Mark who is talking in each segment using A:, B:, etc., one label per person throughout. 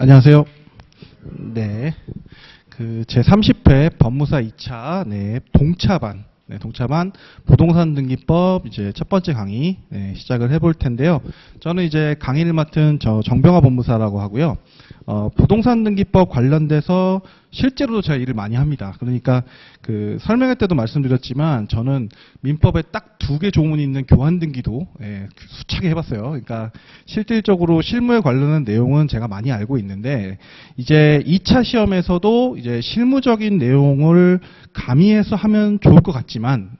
A: 안녕하세요. 네. 제 30회 법무사 2차, 동차반, 동차반 부동산 등기법 이제 첫 번째 강의, 시작을 해볼 텐데요. 저는 이제 강의를 맡은 정병화 법무사라고 하고요. 부동산 등기법 관련돼서 실제로도 제가 일을 많이 합니다. 그러니까 설명회 때도 말씀드렸지만 저는 민법에 딱 2개 조문이 있는 교환 등기도 수차게 해봤어요. 그러니까 실질적으로 실무에 관련된 내용은 제가 많이 알고 있는데 이제 2차 시험에서도 이제 실무적인 내용을 가미해서 하면 좋을 것 같지만,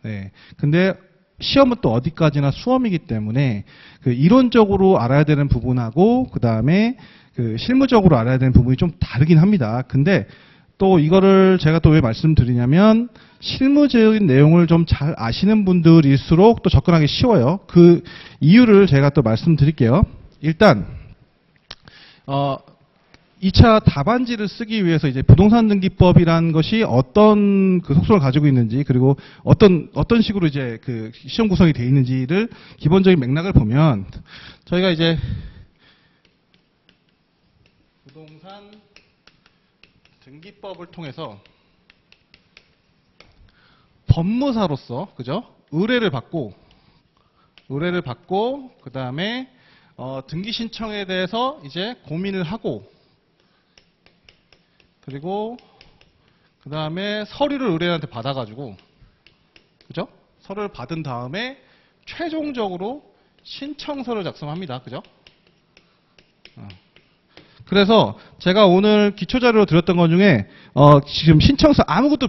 A: 근데 시험은 또 어디까지나 수험이기 때문에 이론적으로 알아야 되는 부분하고 그 다음에 실무적으로 알아야 되는 부분이 좀 다르긴 합니다. 근데 또 이거를 제가 또 왜 말씀드리냐면 실무적인 내용을 좀 잘 아시는 분들일수록 또 접근하기 쉬워요. 그 이유를 제가 또 말씀드릴게요. 일단 2차 답안지를 쓰기 위해서 이제 부동산 등기법이란 것이 어떤 속성을 가지고 있는지, 그리고 어떤 식으로 이제 시험 구성이 되어 있는지를 기본적인 맥락을 보면, 저희가 이제 부동산 등기법을 통해서 법무사로서, 그죠? 의뢰를 받고, 그 다음에 등기 신청에 대해서 이제 고민을 하고, 그리고 그 다음에 서류를 의뢰인한테 받아가지고, 그죠? 서류를 받은 다음에 최종적으로 신청서를 작성합니다. 그죠? 그래서 제가 오늘 기초자료로 드렸던 것 중에 지금 신청서 아무것도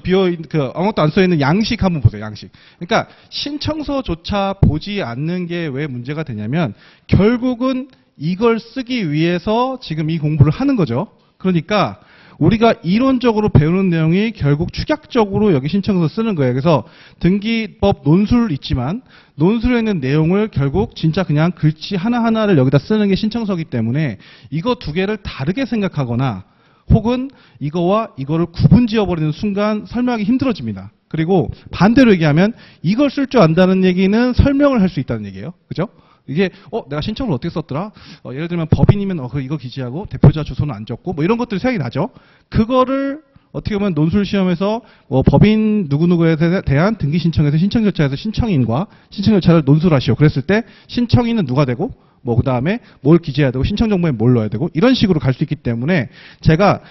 A: 아무것도 안 써있는 양식 한번 보세요. 양식. 그러니까 신청서조차 보지 않는 게 왜 문제가 되냐면 결국은 이걸 쓰기 위해서 지금 이 공부를 하는 거죠. 그러니까 우리가 이론적으로 배우는 내용이 결국 축약적으로 여기 신청서 쓰는 거예요. 그래서 등기법 논술 있지만 논술에 있는 내용을 결국 진짜 그냥 글씨 하나하나를 여기다 쓰는 게 신청서이기 때문에 이거 2개를 다르게 생각하거나 혹은 이거와 이거를 구분 지어버리는 순간 설명하기 힘들어집니다. 그리고 반대로 얘기하면 이걸 쓸 줄 안다는 얘기는 설명을 할 수 있다는 얘기예요. 그죠? 이게 내가 신청을 어떻게 썼더라? 예를 들면 법인이면 이거 기재하고 대표자 주소는 안 적고 뭐 이런 것들이 생각이 나죠. 그거를 어떻게 보면 논술 시험에서 법인 누구누구에 대한 등기 신청에서 신청 절차에서 신청인과 신청 절차를 논술하시오. 그랬을 때 신청인은 누가 되고 그 다음에 뭘 기재해야 되고 신청 정보에 뭘 넣어야 되고 이런 식으로 갈 수 있기 때문에 제가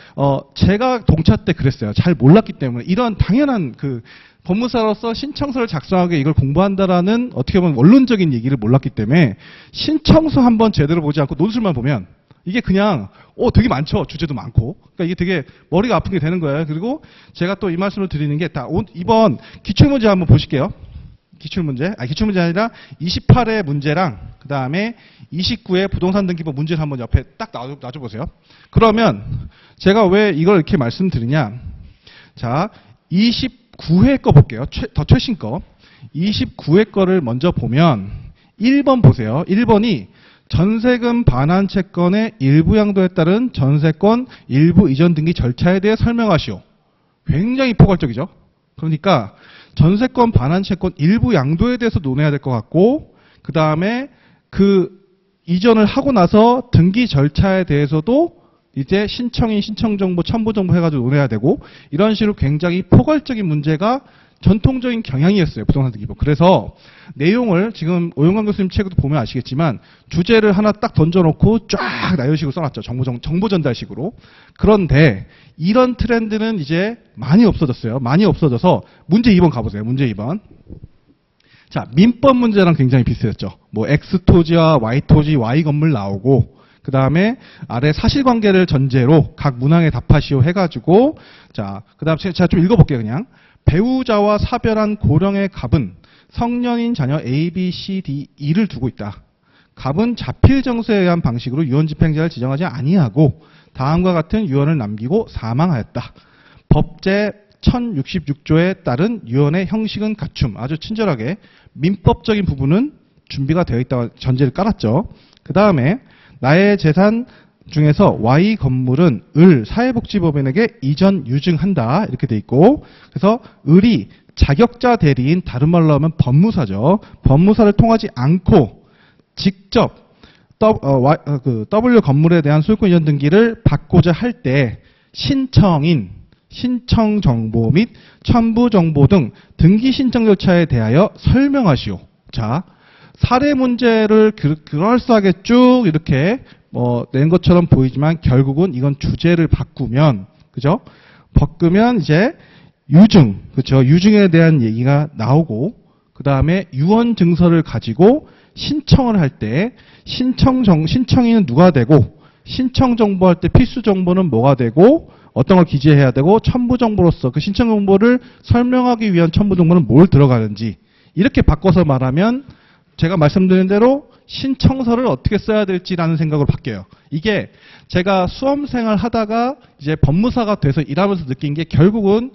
A: 동차 때 그랬어요. 잘 몰랐기 때문에 이런 당연한 법무사로서 신청서를 작성하기 위해 이걸 공부한다라는 어떻게 보면 원론적인 얘기를 몰랐기 때문에 신청서 한번 제대로 보지 않고 논술만 보면 이게 그냥 되게 많죠. 주제도 많고. 그러니까 이게 되게 머리가 아픈 게 되는 거예요. 그리고 제가 또 이 말씀을 드리는 게 이번 기출문제 한번 보실게요. 기출문제 아니라 28회 문제랑 그 다음에 29회 부동산 등기법 문제를 한번 옆에 딱 놔줘보세요. 그러면 제가 왜 이걸 이렇게 말씀드리냐. 자, 29회 거 볼게요. 더 최신 거. 29회 거를 먼저 보면 1번 보세요. 1번이 전세금 반환 채권의 일부 양도에 따른 전세권 일부 이전 등기 절차에 대해 설명하시오. 굉장히 포괄적이죠. 그러니까 전세권 반환 채권 일부 양도에 대해서 논해야 될 것 같고, 그 다음에 이전을 하고 나서 등기 절차에 대해서도 이제 신청인, 신청정보, 첨부정보 해가지고 논해야 되고, 이런 식으로 굉장히 포괄적인 문제가 전통적인 경향이었어요. 부동산 등기법. 그래서 내용을 지금 오영광 교수님 책도 보면 아시겠지만 주제를 하나 딱 던져놓고 쫙 나열식으로 써놨죠. 정보 전달식으로. 그런데 이런 트렌드는 이제 많이 없어졌어요. 많이 없어져서 문제 2번 가보세요. 문제 2번. 자, 민법 문제랑 굉장히 비슷했죠. X토지와 Y토지, Y건물 나오고, 그 다음에 아래 사실관계를 전제로 각 문항에 답하시오 해가지고, 자, 그 다음 제가 좀 읽어볼게요, 그냥. 배우자와 사별한 고령의 갑은 성년인 자녀 A, B, C, D, E를 두고 있다. 갑은 자필 정서에 의한 방식으로 유언 집행자를 지정하지 아니하고 다음과 같은 유언을 남기고 사망하였다. 법제 1066조에 따른 유언의 형식은 갖춤. 아주 친절하게 민법적인 부분은 준비가 되어 있다고 전제를 깔았죠. 그 다음에 나의 재산 중에서 Y 건물은 을 사회복지법인에게 이전 유증한다. 이렇게 돼 있고, 그래서 을이 자격자 대리인, 다른 말로 하면 법무사죠. 법무사를 통하지 않고 직접 W 건물에 대한 소유권 이전 등기를 받고자 할 때 신청인, 신청 정보 및 첨부 정보 등 등기 신청 절차에 대하여 설명하시오. 자, 사례 문제를 그럴싸하게 쭉 이렇게 낸 것처럼 보이지만 결국은 이건 주제를 바꾸면, 그죠? 바꾸면 이제 유증, 그렇죠? 유증에 대한 얘기가 나오고, 그 다음에 유언 증서를 가지고 신청을 할 때 신청인은 누가 되고, 신청 정보할 때 필수 정보는 뭐가 되고, 어떤 걸 기재해야 되고, 첨부 정보로서 그 신청 정보를 설명하기 위한 첨부 정보는 뭘 들어가는지, 이렇게 바꿔서 말하면 제가 말씀드린 대로 신청서를 어떻게 써야 될지라는 생각으로 바뀌어요. 이게 제가 수험생활 하다가 이제 법무사가 돼서 일하면서 느낀 게 결국은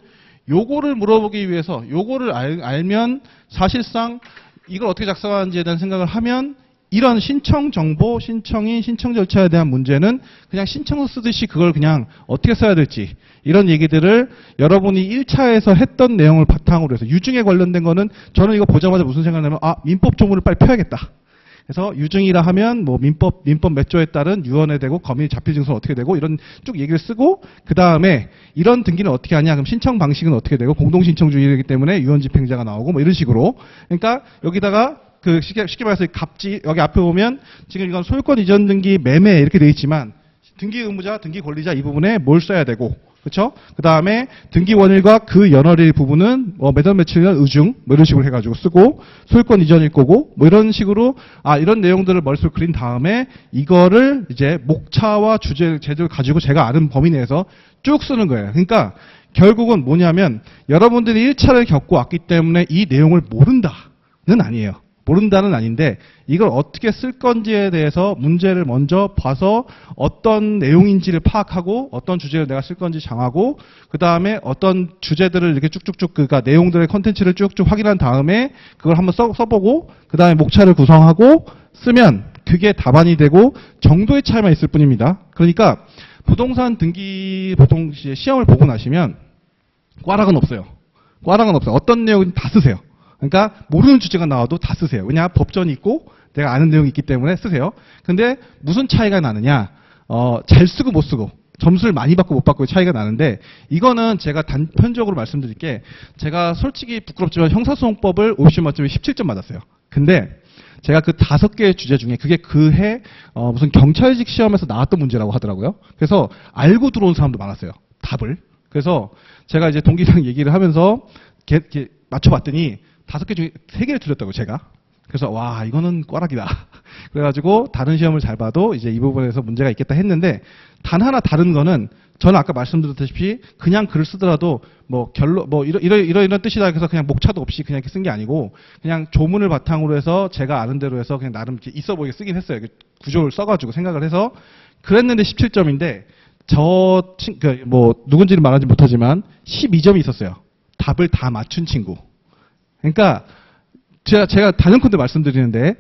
A: 요거를 물어보기 위해서 요거를 알면 사실상 이걸 어떻게 작성하는지에 대한 생각을 하면 이런 신청 정보, 신청인, 신청 절차에 대한 문제는 그냥 신청서 쓰듯이 그걸 그냥 어떻게 써야 될지 이런 얘기들을 여러분이 1차에서 했던 내용을 바탕으로 해서 유증에 관련된 거는 저는 이거 보자마자 무슨 생각을 하냐면 민법 조문을 빨리 펴야겠다. 그래서 유증이라 하면 뭐 민법 몇 조에 따른 유언에 되고 검인 자필 증서는 어떻게 되고 이런 쭉 얘기를 쓰고 그 다음에 이런 등기는 어떻게 하냐 그럼 신청 방식은 어떻게 되고 공동신청주의이기 때문에 유언 집행자가 나오고 뭐 이런 식으로 그러니까 여기다가 그 쉽게 말해서 갑질 여기 앞에 보면 지금 이건 소유권 이전 등기 매매 이렇게 돼 있지만 등기 의무자, 등기 권리자 이 부분에 뭘 써야 되고 그렇죠? 그 다음에 등기 원일과 그 연월일 부분은 몇 월 며칠날 의중 뭐 이런 식으로 해가지고 쓰고 소유권 이전일 거고 뭐 이런 식으로 이런 내용들을 머릿속에 그린 다음에 이거를 이제 목차와 주제 제도를 가지고 제가 아는 범위 내에서 쭉 쓰는 거예요. 그러니까 결국은 뭐냐면 여러분들이 1차를 겪고 왔기 때문에 이 내용을 모른다는 아니에요. 모른다는 아닌데 이걸 어떻게 쓸 건지에 대해서 문제를 먼저 봐서 어떤 내용인지를 파악하고 어떤 주제를 내가 쓸 건지 정하고 그 다음에 어떤 주제들을 이렇게 쭉쭉쭉 그러니까 내용들의 컨텐츠를 쭉쭉 확인한 다음에 그걸 한번 써보고 그 다음에 목차를 구성하고 쓰면 그게 답안이 되고 정도의 차이만 있을 뿐입니다. 그러니까 부동산 등기 보통 시험을 보고 나시면 꽈락은 없어요. 꽈락은 없어요. 어떤 내용은 다 쓰세요. 그러니까 모르는 주제가 나와도 다 쓰세요. 왜냐? 법전이 있고 내가 아는 내용이 있기 때문에 쓰세요. 근데 무슨 차이가 나느냐? 잘 쓰고 못 쓰고 점수를 많이 받고 못 받고의 차이가 나는데 이거는 제가 단편적으로 말씀드릴게 제가 솔직히 부끄럽지만 형사소송법을 옵션 만점에 17점 받았어요. 근데 제가 그 5개의 주제 중에 그게 그 해 무슨 경찰직 시험에서 나왔던 문제라고 하더라고요. 그래서 알고 들어온 사람도 많았어요. 답을. 그래서 제가 이제 동기랑 얘기를 하면서 맞춰봤더니 5개 중에 3개를 틀렸다고 제가. 그래서 와 이거는 꽈락이다. 그래가지고 다른 시험을 잘 봐도 이제 이 부분에서 문제가 있겠다 했는데 단 하나 다른 거는 저는 아까 말씀드렸다시피 그냥 글을 쓰더라도 뭐 결론 뭐 이런 뜻이다 해서 그냥 목차도 없이 그냥 이렇게 쓴 게 아니고 그냥 조문을 바탕으로 해서 제가 아는 대로 해서 그냥 나름 이렇게 있어 보이게 쓰긴 했어요. 구조를 써가지고 생각을 해서 그랬는데 17점인데 뭐 누군지는 말하지 못하지만 12점이 있었어요. 답을 다 맞춘 친구. 그러니까 제가 단연컨대 말씀드리는데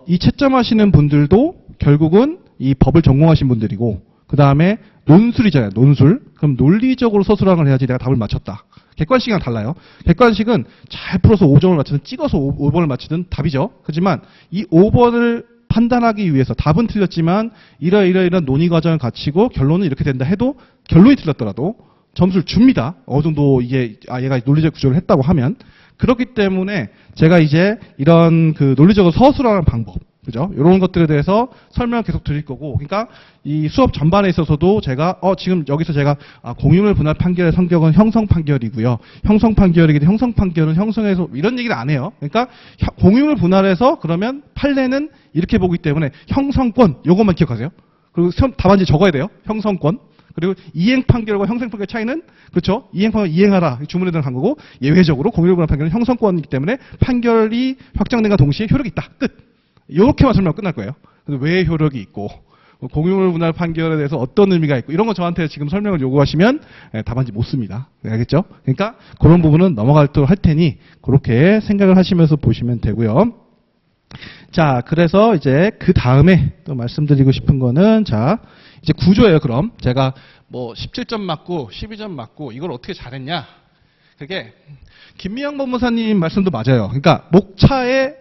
A: 이 채점하시는 분들도 결국은 이 법을 전공하신 분들이고 그 다음에 논술이잖아요. 논술. 그럼 논리적으로 서술항을 해야지 내가 답을 맞췄다. 객관식이랑 달라요. 객관식은 잘 풀어서 5점을 맞추든 찍어서 5번을 맞추든 답이죠. 하지만 이 5번을 판단하기 위해서 답은 틀렸지만 이런 논의 과정을 갖추고 결론은 이렇게 된다 해도 결론이 틀렸더라도 점수를 줍니다. 어느 정도 이게 얘가 논리적 구조를 했다고 하면 그렇기 때문에 제가 이제 이런 그 논리적으로 서술하는 방법, 그죠? 이런 것들에 대해서 설명을 계속 드릴 거고, 그러니까 이 수업 전반에 있어서도 제가 지금 여기서 제가 공유물 분할 판결의 성격은 형성 판결이고요. 형성 판결이기 때문에 형성 판결은 형성해서 이런 얘기를 안 해요. 그러니까 공유물 분할해서 그러면 판례는 이렇게 보기 때문에 형성권 요것만 기억하세요. 그리고 답안지 적어야 돼요. 형성권. 그리고 이행 판결과 형성 판결 차이는 그렇죠. 이행 판결 이행하라 주문에 들어간 거고 예외적으로 공유물 분할 판결은 형성권이기 때문에 판결이 확정된과 동시에 효력이 있다. 끝. 이렇게만 설명하고 끝날 거예요. 그래서 왜 효력이 있고 공유물 분할 판결에 대해서 어떤 의미가 있고 이런 거 저한테 지금 설명을 요구하시면 답안지 못 씁니다. 알겠죠? 그러니까 그런 부분은 넘어가도록 할 테니 그렇게 생각을 하시면서 보시면 되고요. 자, 그래서 이제 그 다음에 또 말씀드리고 싶은 거는 자, 이제 구조예요. 그럼 제가 뭐 17점 맞고 12점 맞고 이걸 어떻게 잘했냐? 그게 김미영 법무사님 말씀도 맞아요. 그러니까 목차에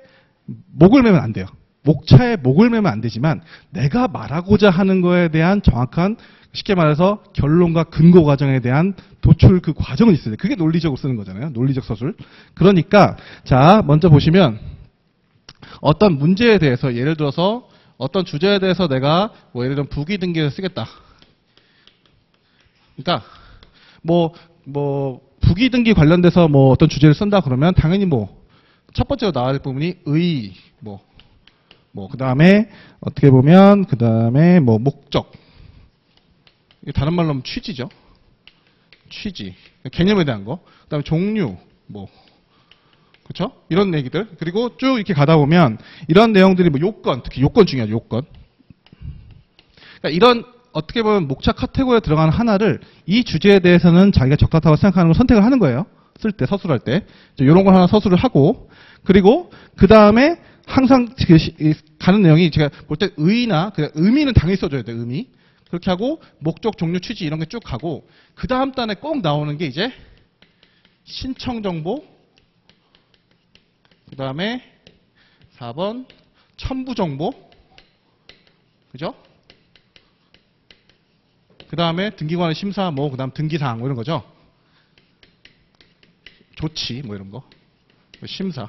A: 목을 매면 안 돼요. 목차에 목을 매면 안 되지만 내가 말하고자 하는 거에 대한 정확한 쉽게 말해서 결론과 근거 과정에 대한 도출 그 과정은 있어야 돼. 그게 논리적으로 쓰는 거잖아요. 논리적 서술. 그러니까 자 먼저 보시면 어떤 문제에 대해서 예를 들어서 어떤 주제에 대해서 내가 뭐 예를 들면 부기 등기를 쓰겠다. 그러니까 뭐 부기 등기 관련돼서 뭐 어떤 주제를 쓴다 그러면 당연히 뭐 첫 번째로 나와야 될 부분이 그 다음에 어떻게 보면 그 다음에 뭐 목적. 다른 말로 하면 취지죠. 취지. 개념에 대한 거. 그 다음에 종류. 그렇죠? 이런 얘기들. 그리고 쭉 이렇게 가다 보면 이런 내용들이 뭐 요건, 특히 요건 중요하죠. 요건. 그러니까 이런 어떻게 보면 목차 카테고리에 들어가는 하나를 이 주제에 대해서는 자기가 적합하다고 생각하는 걸 선택을 하는 거예요. 쓸 때, 서술할 때. 이런 걸 하나 서술을 하고 그리고 그 다음에 항상 가는 내용이 제가 볼 때 의의나 의미는 당연히 써줘야 돼요. 의미. 그렇게 하고 목적, 종류, 취지 이런 게 쭉 가고 그 다음 단에 꼭 나오는 게 이제 신청 정보 그 다음에 4번 첨부 정보 그죠? 그 다음에 등기관의 심사 그 다음 등기사항 이런 거죠. 조치 이런 거 심사.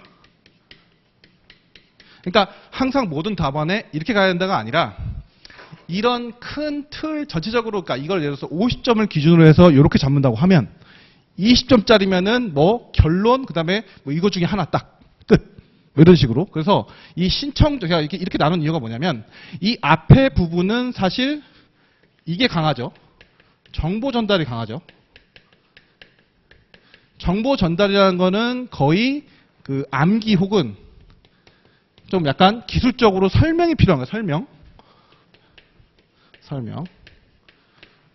A: 그러니까 항상 모든 답안에 이렇게 가야 된다가 아니라 이런 큰 틀 전체적으로 그러니까 이걸 예를 들어서 50점을 기준으로 해서 이렇게 잡는다고 하면 20점짜리면은 결론 그다음에 이거 중에 하나 딱 끝. 이런 식으로. 그래서 이 신청 제가 이렇게 나눈 이유가 뭐냐면 이 앞에 부분은 사실 이게 강하죠. 정보 전달이 강하죠. 정보 전달이라는 거는 거의 그 암기 혹은 좀 약간 기술적으로 설명이 필요한 거예요.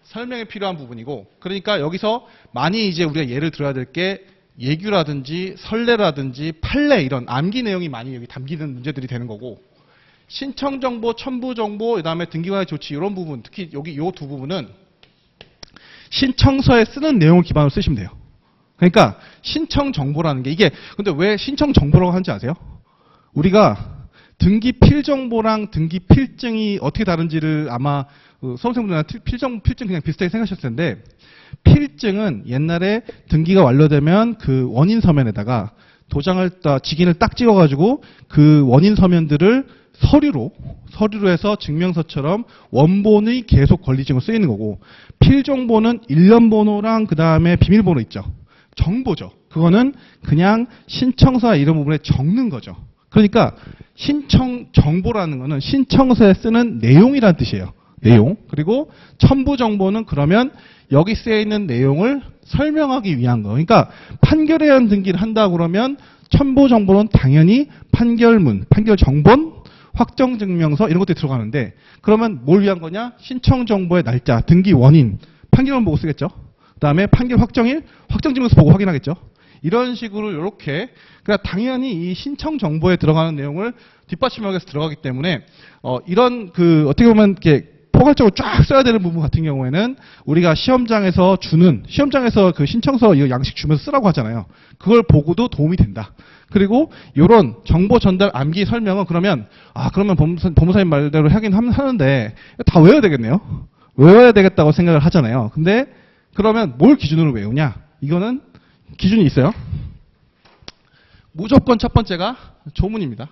A: 설명이 필요한 부분이고 그러니까 여기서 많이 이제 우리가 예를 들어야 될 게 예규라든지 선례라든지 판례 이런 암기 내용이 많이 여기 담기는 문제들이 되는 거고 신청 정보, 첨부 정보, 그다음에 등기관의 조치 이런 부분 특히 여기 요 두 부분은 신청서에 쓰는 내용을 기반으로 쓰시면 돼요. 그러니까 신청 정보라는 게 이게 근데 왜 신청 정보라고 하는지 아세요? 우리가 등기 필정보랑 등기 필증이 어떻게 다른지를 아마 수험생분들한테 필증 그냥 비슷하게 생각하셨을 텐데 필증은 옛날에 등기가 완료되면 그 원인 서면에다가 도장을 직인을 딱 찍어가지고 그 원인 서면들을 서류로 해서 증명서처럼 원본의 계속 권리증으로 쓰이는 거고 필정보는 일련번호랑 그 다음에 비밀번호 있죠. 정보죠. 그거는 그냥 신청서 이런 부분에 적는 거죠. 그러니까 신청 정보라는 거는 신청서에 쓰는 내용이라는 뜻이에요. 내용. 그리고 첨부 정보는 그러면 여기 쓰여 있는 내용을 설명하기 위한 거. 그러니까 판결에 의한 등기를 한다 그러면 첨부 정보는 당연히 판결문, 판결 정본, 확정 증명서 이런 것들이 들어가는데 그러면 뭘 위한 거냐? 신청 정보의 날짜, 등기 원인, 판결문 보고 쓰겠죠. 그다음에 판결 확정일, 확정 증명서 보고 확인하겠죠. 이런 식으로 이렇게 그러니까 당연히 이 신청 정보에 들어가는 내용을 뒷받침하기 위해서 들어가기 때문에 이런 그 어떻게 보면 이렇게 포괄적으로 쫙 써야 되는 부분 같은 경우에는 우리가 시험장에서 그 신청서 이거 양식 주면서 쓰라고 하잖아요. 그걸 보고도 도움이 된다. 그리고 이런 정보 전달 암기 설명은 그러면 그러면 법무사님 말대로 하긴 하는데 다 외워야 되겠네요. 외워야 되겠다고 생각을 하잖아요. 근데 그러면 뭘 기준으로 외우냐? 이거는 기준이 있어요. 무조건 첫 번째가 조문입니다.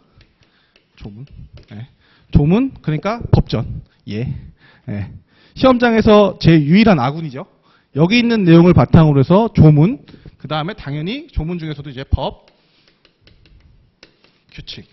A: 조문. 네. 조문 그러니까 법전. 예. 네. 시험장에서 제 유일한 아군이죠. 여기 있는 내용을 바탕으로 해서 조문. 그 다음에 당연히 조문 중에서도 이제 법, 규칙.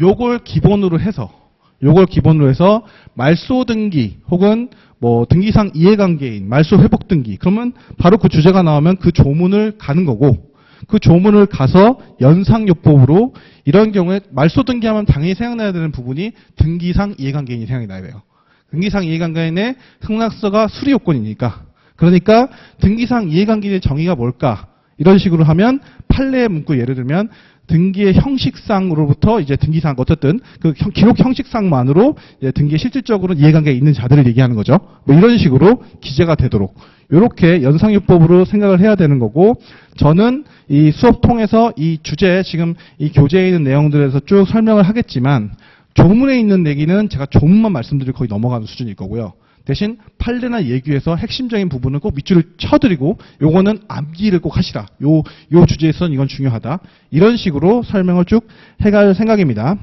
A: 요걸 기본으로 해서 말소 등기 혹은 뭐 등기상 이해관계인, 말소 회복 등기. 그러면 바로 그 주제가 나오면 그 조문을 가는 거고 그 조문을 가서 연상요법으로 이런 경우에 말소 등기하면 당연히 생각나야 되는 부분이 등기상 이해관계인이 생각이 나야 돼요. 등기상 이해관계인의 승낙서가 수리 요건이니까. 그러니까 등기상 이해관계인의 정의가 뭘까? 이런 식으로 하면 판례의 문구 예를 들면 등기의 형식상으로부터 이제 등기상 어쨌든 그 기록 형식상만으로 이제 등기에 실질적으로 이해관계가 있는 자들을 얘기하는 거죠. 뭐 이런 식으로 기재가 되도록 이렇게 연상유법으로 생각을 해야 되는 거고 저는 이 수업 통해서 이 주제 지금 이 교재에 있는 내용들에서 쭉 설명을 하겠지만 조문에 있는 얘기는 제가 조문만 말씀드리고 거의 넘어가는 수준일 거고요. 대신 판례나 예규에서 핵심적인 부분은 꼭 밑줄을 쳐드리고 요거는 암기를 꼭 하시라. 요 주제에서는 이건 중요하다. 이런 식으로 설명을 쭉 해갈 생각입니다.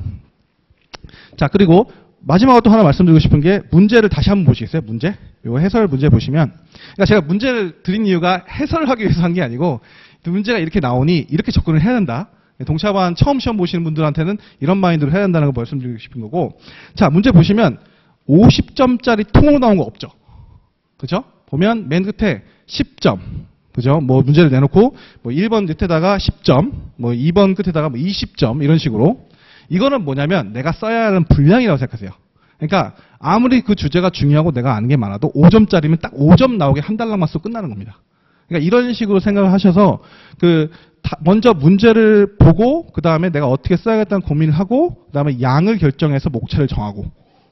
A: 자, 그리고 마지막으로 또 하나 말씀드리고 싶은 게 문제를 다시 한번 보시겠어요? 문제? 요 해설 문제 보시면 그러니까 제가 문제를 드린 이유가 해설을 하기 위해서 한 게 아니고 문제가 이렇게 나오니 이렇게 접근을 해야 된다. 동차반 처음 시험 보시는 분들한테는 이런 마인드로 해야 된다는 걸 말씀드리고 싶은 거고 자, 문제 보시면 50점짜리 통으로 나온 거 없죠. 그죠? 보면 맨 끝에 10점. 그죠? 뭐 문제를 내놓고 뭐 1번 끝에다가 10점, 뭐 2번 끝에다가 뭐 20점 이런 식으로. 이거는 뭐냐면 내가 써야 하는 분량이라고 생각하세요. 그러니까 아무리 그 주제가 중요하고 내가 아는 게 많아도 5점짜리면 딱 5점 나오게 한 달락만 쓰고 끝나는 겁니다. 그러니까 이런 식으로 생각을 하셔서 먼저 문제를 보고 그다음에 내가 어떻게 써야겠다는 고민을 하고 그다음에 양을 결정해서 목차를 정하고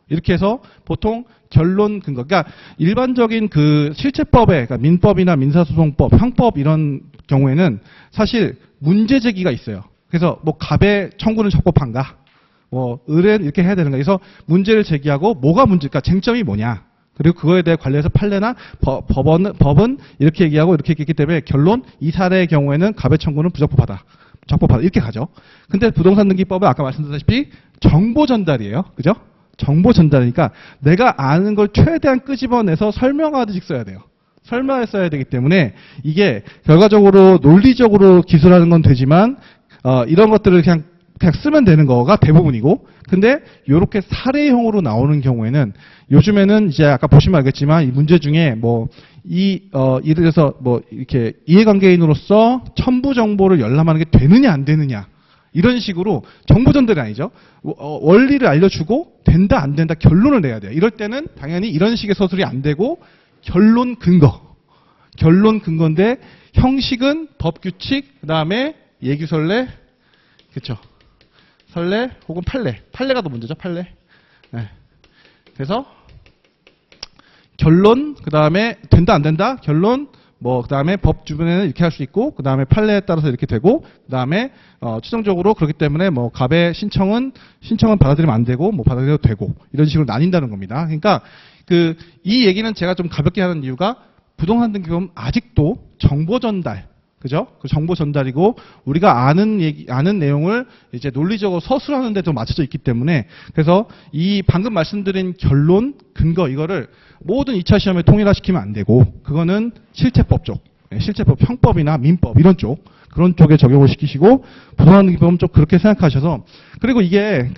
A: 이렇게 해서 보통 결론 근거, 그러니까 일반적인 그 실체법에, 그러니까 민법이나 민사소송법, 형법 이런 경우에는 사실 문제 제기가 있어요. 그래서 뭐 갑의 청구는 적법한가, 뭐 을은 이렇게 해야 되는가. 그래서 문제를 제기하고 뭐가 문제일까, 쟁점이 뭐냐. 그리고 그거에 대해 관련해서 판례나 법은 이렇게 얘기하고 이렇게 얘기했기 때문에 결론 이 사례의 경우에는 갑의 청구는 부적법하다, 적법하다 이렇게 가죠. 근데 부동산 등기법은 아까 말씀드렸다시피 정보 전달이에요, 그죠? 정보 전달이니까 내가 아는 걸 최대한 끄집어내서 설명하듯이 써야 돼요. 설명을 써야 되기 때문에 이게 결과적으로 논리적으로 기술하는 건 되지만 이런 것들을 그냥 쓰면 되는 거가 대부분이고 근데 이렇게 사례형으로 나오는 경우에는 요즘에는 이제 아까 보시면 알겠지만 이 문제 중에 뭐 예를 들어서 뭐 이렇게 이해관계인으로서 첨부 정보를 열람하는 게 되느냐 안 되느냐 이런 식으로 정보 전달이 아니죠. 원리를 알려주고 된다 안 된다 결론을 내야 돼요. 이럴 때는 당연히 이런 식의 서술이 안 되고 결론 근거인데 형식은 법규칙 그다음에 예규선례 그렇죠. 선례 혹은 판례가 더 문제죠. 판례. 네. 그래서 결론 그다음에 된다 안 된다 결론 뭐 그다음에 법 주변에는 이렇게 할 수 있고 그다음에 판례에 따라서 이렇게 되고 그다음에 최종적으로 그렇기 때문에 뭐 갑의 신청은 받아들이면 안 되고 뭐 받아들여도 되고 이런 식으로 나뉜다는 겁니다. 그러니까 이 얘기는 제가 좀 가볍게 하는 이유가 부동산 등기법은 아직도 정보 전달 그죠? 그 정보 전달이고 우리가 아는 내용을 이제 논리적으로 서술하는 데도 맞춰져 있기 때문에 그래서 이 방금 말씀드린 결론, 근거 이거를 모든 2차 시험에 통일화시키면 안 되고 그거는 실체법 쪽, 실체법 형법이나 민법 이런 쪽 그런 쪽에 적용을 시키시고 부동산 등기법은 좀 그렇게 생각하셔서 그리고 이게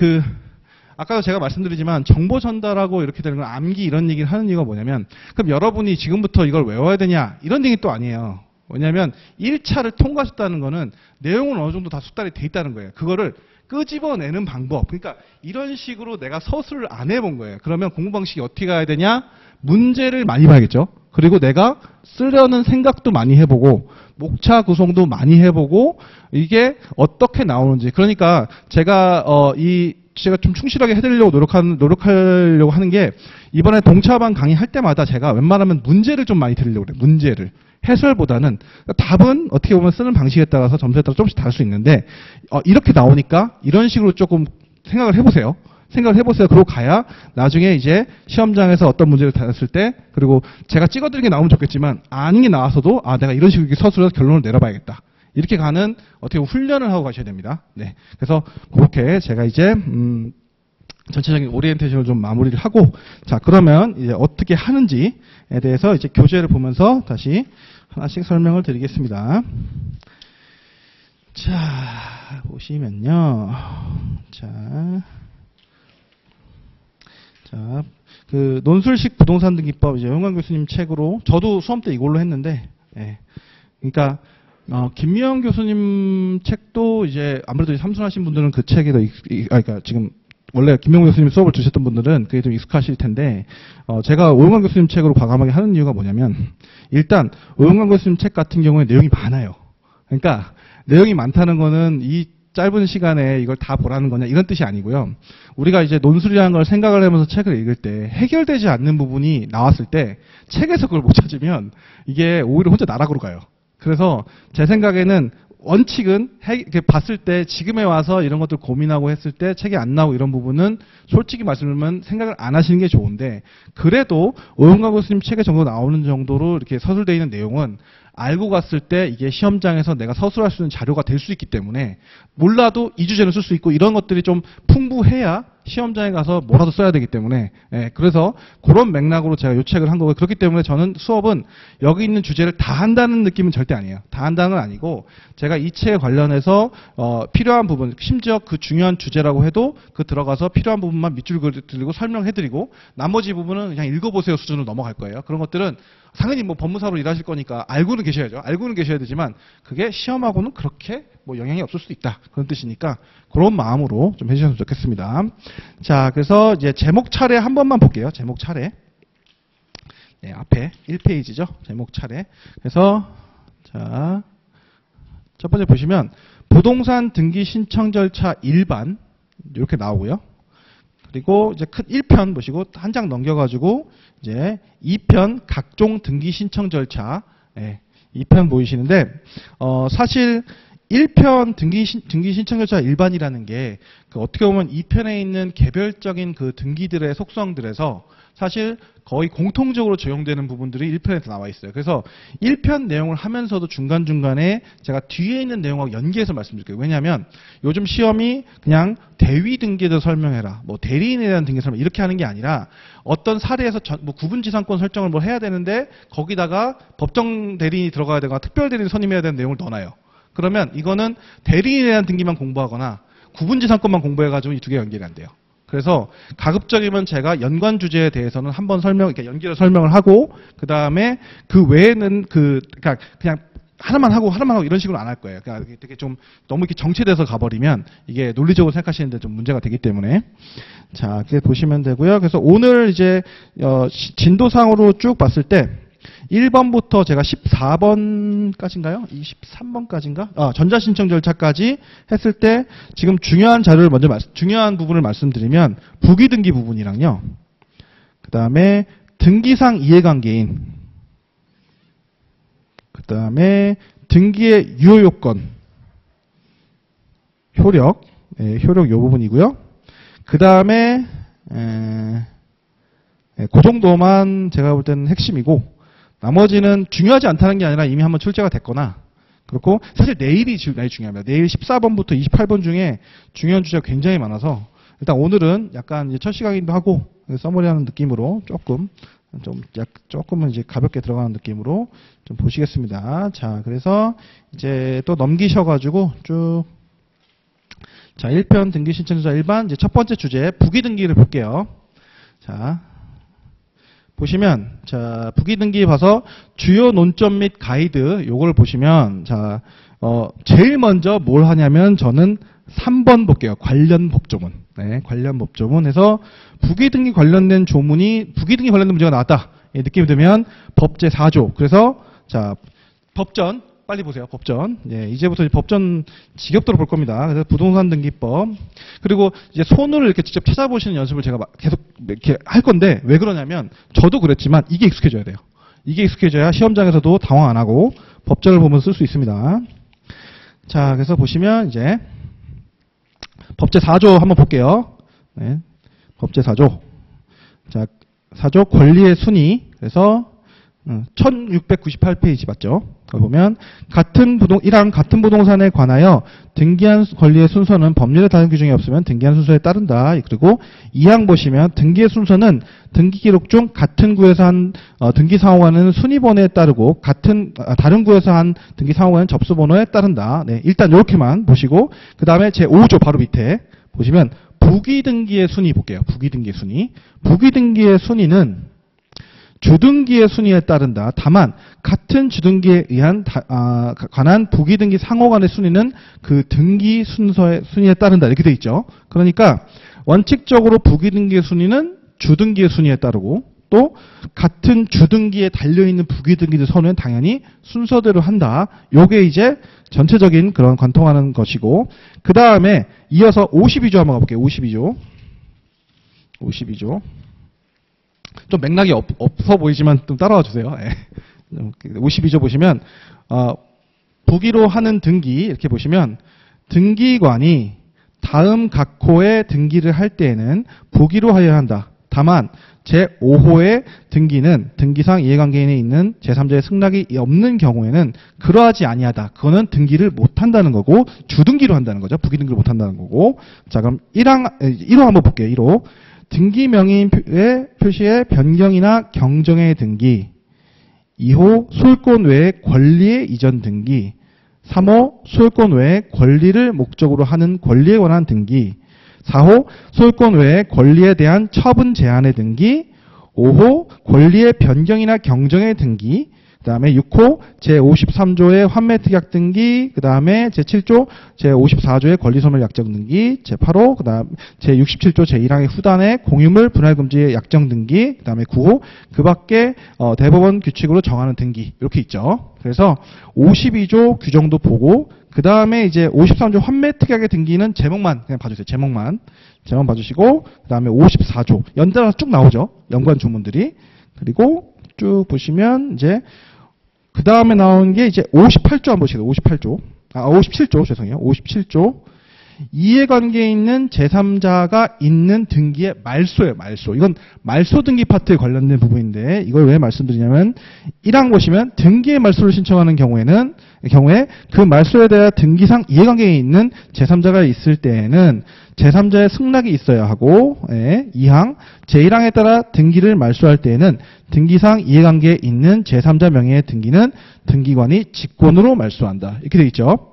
A: 아까도 제가 말씀드리지만 정보 전달하고 이렇게 되는 건 암기 이런 얘기를 하는 이유가 뭐냐면 그럼 여러분이 지금부터 이걸 외워야 되냐 이런 얘기 또 아니에요. 왜냐하면 1차를 통과하셨다는 거는 내용은 어느 정도 다 숙달이 돼 있다는 거예요. 그거를 끄집어내는 방법. 그러니까 이런 식으로 내가 서술을 안 해본 거예요. 그러면 공부 방식이 어떻게 가야 되냐? 문제를 많이 봐야겠죠. 그리고 내가 쓰려는 생각도 많이 해보고 목차 구성도 많이 해보고 이게 어떻게 나오는지. 그러니까 제가 좀 충실하게 해드리려고 노력하려고 하는 게 이번에 동차반 강의할 때마다 제가 웬만하면 문제를 좀 많이 드리려고 그래요. 문제를. 해설보다는 답은 어떻게 보면 쓰는 방식에 따라서 점수에 따라 조금씩 다를 수 있는데 이렇게 나오니까 이런 식으로 조금 생각을 해보세요. 그러고 가야 나중에 이제 시험장에서 어떤 문제를 다뤘을 때 그리고 제가 찍어드린 게 나오면 좋겠지만 아닌 게 나와서도 내가 이런 식으로 서술해서 결론을 내려봐야겠다. 이렇게 가는 어떻게 보면 훈련을 하고 가셔야 됩니다. 네. 그래서 그렇게 제가 이제 전체적인 오리엔테이션을 좀 마무리를 하고 자 그러면 이제 어떻게 하는지에 대해서 이제 교재를 보면서 다시 하나씩 설명을 드리겠습니다. 자 보시면요, 그 논술식 부동산 등기법 이제 영광 교수님 책으로 저도 수험 때 이걸로 했는데, 그러니까 김미영 교수님 책도 이제 아무래도 삼순하신 분들은 그 책에 더 그러니까 지금 원래 김명우 교수님 수업을 주셨던 분들은 그게 좀 익숙하실 텐데 제가 오영관 교수님 책으로 과감하게 하는 이유가 뭐냐면 일단 오영관 교수님 책 같은 경우에 내용이 많아요. 그러니까 내용이 많다는 거는 이 짧은 시간에 이걸 다 보라는 거냐 이런 뜻이 아니고요. 우리가 이제 논술이라는 걸 생각을 하면서 책을 읽을 때 해결되지 않는 부분이 나왔을 때 책에서 그걸 못 찾으면 이게 오히려 혼자 나락으로 가요. 그래서 제 생각에는 원칙은 이렇게 봤을 때 지금에 와서 이런 것들 고민하고 했을 때 책이 안 나오고 이런 부분은 솔직히 말씀드리면 생각을 안 하시는 게 좋은데, 그래도 오영광 교수님 책에 정도 나오는 정도로 이렇게 서술되어 있는 내용은 알고 갔을 때 이게 시험장에서 내가 서술할 수 있는 자료가 될 수 있기 때문에, 몰라도 이 주제는 쓸 수 있고 이런 것들이 좀 풍부해야 시험장에 가서 뭐라도 써야 되기 때문에, 그래서 그런 맥락으로 제가 이 책을 한 거고요. 그렇기 때문에 저는 수업은 여기 있는 주제를 다 한다는 느낌은 절대 아니에요. 다 한다는 건 아니고, 제가 이 책에 관련해서 필요한 부분, 심지어 그 중요한 주제라고 해도 그 들어가서 필요한 부분만 밑줄 그리고 설명해드리고, 나머지 부분은 그냥 읽어보세요 수준으로 넘어갈 거예요. 그런 것들은 당연히 뭐 법무사로 일하실 거니까 알고는 계셔야죠. 알고는 계셔야 되지만 그게 시험하고는 그렇게 뭐 영향이 없을 수도 있다, 그런 뜻이니까 그런 마음으로 좀 해주셨으면 좋겠습니다. 자, 그래서 이제 제목 차례 한 번만 볼게요. 제목 차례. 네, 앞에 1페이지죠. 제목 차례. 그래서 자, 첫 번째 보시면 부동산 등기 신청 절차 일반 이렇게 나오고요. 그리고 이제 큰 1편 보시고 한 장 넘겨가지고 이제 2편 각종 등기 신청 절차, 2편 보이시는데, 사실 1편 등기 신청 절차 일반이라는 게 그 어떻게 보면 2편에 있는 개별적인 그 등기들의 속성들에서 사실 거의 공통적으로 적용되는 부분들이 1편에 나와 있어요. 그래서 1편 내용을 하면서도 중간중간에 제가 뒤에 있는 내용하고 연계해서 말씀드릴게요. 왜냐하면 요즘 시험이 그냥 대위 등기에 대해서 설명해라, 뭐 대리인에 대한 등기 설명 이렇게 하는 게 아니라 어떤 사례에서 뭐 구분지상권 설정을 뭐 해야 되는데 거기다가 법정 대리인이 들어가야 되거나 특별 대리인 선임해야 되는 내용을 넣어놔요. 그러면 이거는 대리인에 대한 등기만 공부하거나 구분지상권만 공부해가지고 이 두 개가 연결이 안 돼요. 그래서 가급적이면 제가 연관 주제에 대해서는 한번 이렇게 연결해서 설명을 하고, 그 다음에 그 외에는 그러니까 그냥 하나만 하고 이런 식으로 안 할 거예요. 그러니까 되게 좀 너무 이렇게 정체돼서 가버리면 이게 논리적으로 생각하시는데 좀 문제가 되기 때문에. 자, 이렇게 보시면 되고요. 그래서 오늘 이제 진도상으로 쭉 봤을 때 1번부터 제가 14번까지인가요? 23번까지인가? 전자신청 절차까지 했을 때 지금 중요한 자료를 중요한 부분을 말씀드리면 부기등기 부분이랑요. 그 다음에 등기상 이해관계인, 그 다음에 등기의 유효요건, 효력 요 부분이고요. 그 다음에 그 정도만 제가 볼 때는 핵심이고, 나머지는 중요하지 않다는 게 아니라 이미 한번 출제가 됐거나, 그렇고 사실 내일이 중요합니다. 내일 14번부터 28번 중에 중요한 주제가 굉장히 많아서 일단 오늘은 약간 이제 첫 시간이기도 하고 서머리하는 느낌으로 조금은 이제 가볍게 들어가는 느낌으로 좀 보시겠습니다. 자, 그래서 이제 또 넘기셔가지고 쭉, 자, 1편 등기 신청자 일반, 이제 첫 번째 주제 부기등기를 볼게요. 자, 보시면, 자, 부기등기 봐서 주요 논점 및 가이드 요걸 보시면, 자, 제일 먼저 뭘 하냐면 저는 3번 볼게요. 관련 법조문. 네, 관련 법조문 해서 부기등기 관련된 문제가 나왔다, 느낌이 들면 법제 4조. 그래서 자, 법전 빨리 보세요. 법전. 이제부터 이제 법전 직역도로 볼 겁니다. 그래서 부동산 등기법. 그리고 이제 손으로 이렇게 직접 찾아보시는 연습을 제가 계속 이렇게 할 건데, 왜 그러냐면 저도 그랬지만 이게 익숙해져야 돼요. 이게 익숙해져야 시험장에서도 당황 안 하고 법전을 보면 쓸 수 있습니다. 자, 그래서 보시면 이제 법제 4조 한번 볼게요. 네. 법제 4조. 자, 4조 권리의 순위. 그래서 1698페이지 맞죠? 거기 보면 같은 부동산에 관하여 등기한 권리의 순서는 법률에 다른 규정이 없으면 등기한 순서에 따른다. 그리고 2항 보시면 등기의 순서는 등기 기록 중 같은 구에서 한 등기 상호간은 순위번호에 따르고 다른 구에서 한 등기 상호간은 접수번호에 따른다. 네, 일단 이렇게만 보시고, 그 다음에 제 5조 바로 밑에 보시면 부기등기의 순위 볼게요. 부기등기의 순위. 부기등기의 순위는 주등기의 순위에 따른다. 다만 같은 주등기에 의한 관한 부기등기 상호간의 순위는 그 등기 순서의 순위에 따른다. 이렇게 돼 있죠. 그러니까 원칙적으로 부기등기의 순위는 주등기의 순위에 따르고, 또 같은 주등기에 달려있는 부기등기들 선호는 당연히 순서대로 한다. 요게 이제 전체적인 그런 관통하는 것이고, 그 다음에 이어서 52조 한번 가볼게요. 52조. 좀 맥락이 없어 보이지만 좀 따라와 주세요. 52조 보시면 부기로 하는 등기 이렇게 보시면 등기관이 다음 각 호의 등기를 할 때에는 부기로 하여야 한다. 다만 제5호의 등기는 등기상 이해관계인에 있는 제3자의 승낙이 없는 경우에는 그러하지 아니하다. 그거는 등기를 못한다는 거고 주등기로 한다는 거죠. 부기등기를 못한다는 거고. 자, 그럼 1호 한번 볼게요. 1호. 등기 명의의 표시의 변경이나 경정의 등기. 2호 소유권 외의 권리의 이전 등기. 3호 소유권 외의 권리를 목적으로 하는 권리에 관한 등기. 4호 소유권 외의 권리에 대한 처분 제한의 등기. 5호 권리의 변경이나 경정의 등기. 그 다음에 6호 제53조의 환매특약 등기, 그 다음에 제7조 제54조의 권리소멸 약정 등기, 제8호 그 다음 제67조 제1항의 후단의 공유물 분할금지의 약정 등기, 그 다음에 9호 그 밖에 대법원 규칙으로 정하는 등기 이렇게 있죠. 그래서 52조 규정도 보고 그 다음에 이제 53조 환매특약의 등기는 제목만 그냥 봐주세요. 제목만 봐주시고 그 다음에 54조 연달아서 쭉 나오죠. 연관 조문들이. 그리고 쭉 보시면 이제 그 다음에 나온 게 이제 58조 한번 보시겠어요. 57조 죄송해요. 57조 이해관계에 있는 제3자가 있는 등기의 말소예요. 말소. 이건 말소 등기 파트에 관련된 부분인데 이걸 왜 말씀드리냐면 1항 보시면 등기의 말소를 신청하는 경우에 그 말소에 대한 등기상 이해관계에 있는 제3자가 있을 때에는 제3자의 승낙이 있어야 하고 2항 제1항에 따라 등기를 말소할 때에는 등기상 이해관계에 있는 제3자 명의의 등기는 등기관이 직권으로 말소한다. 이렇게 되어 있죠.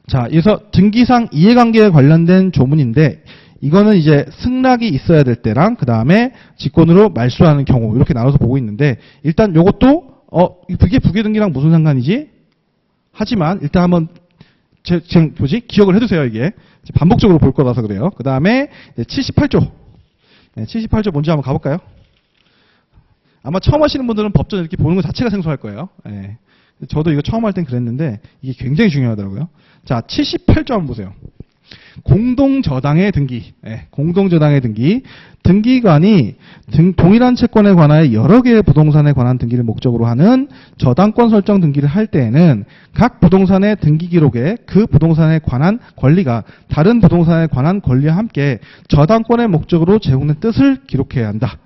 A: 자, 그래서 등기상 이해관계에 관련된 조문인데 이거는 이제 승낙이 있어야 될 때랑 그 다음에 직권으로 말소하는 경우 이렇게 나눠서 보고 있는데 일단 요것도 그게 부기등기랑 무슨 상관이지? 하지만 일단 한번 기억을 해두세요. 이게 반복적으로 볼 거라서 그래요. 그 다음에 78조 78조 뭔지 한번 가볼까요? 아마 처음 하시는 분들은 법전 이렇게 보는 것 자체가 생소할 거예요. 네. 저도 이거 처음 할 땐 그랬는데 이게 굉장히 중요하더라고요. 자, 78조 한번 보세요. 공동저당의 등기. 공동저당의 등기. 등기관이 동일한 채권에 관하여 여러 개의 부동산에 관한 등기를 목적으로 하는 저당권 설정 등기를 할 때에는 각 부동산의 등기 기록에 그 부동산에 관한 권리가 다른 부동산에 관한 권리와 함께 저당권의 목적으로 제공된 뜻을 기록해야 한다.